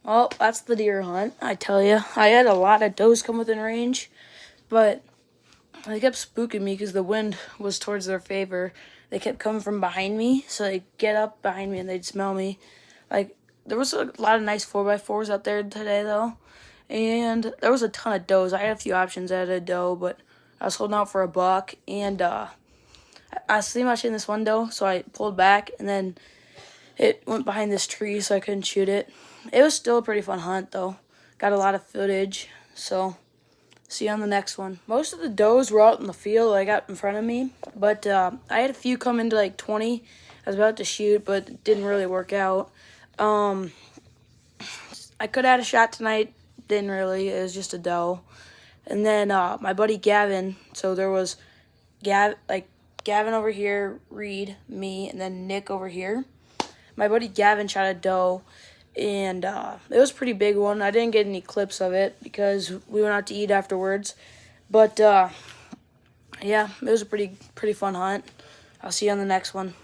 Well, that's the deer hunt, I tell you. I had a lot of does come within range, but they kept spooking me because the wind was towards their favor. They kept coming from behind me, so they'd get up behind me and they'd smell me. Like, there was a lot of nice 4x4s out there today, though, and there was a ton of does. I had a few options. I had a doe, but I was holding out for a buck, and I see much in this one doe, so I pulled back, and then it went behind this tree, so I couldn't shoot it. It was still a pretty fun hunt, though. Got a lot of footage, so see you on the next one. Most of the does were out in the field, like out in front of me, but I had a few come into like 20. I was about to shoot, but it didn't really work out. I could have had a shot tonight, didn't really. It was just a doe. And then my buddy Gavin, so there was Gavin over here, Reed, me, and then Nick over here. My buddy Gavin shot a doe, and it was a pretty big one. I didn't get any clips of it because we went out to eat afterwards. But yeah, it was a pretty fun hunt. I'll see you on the next one.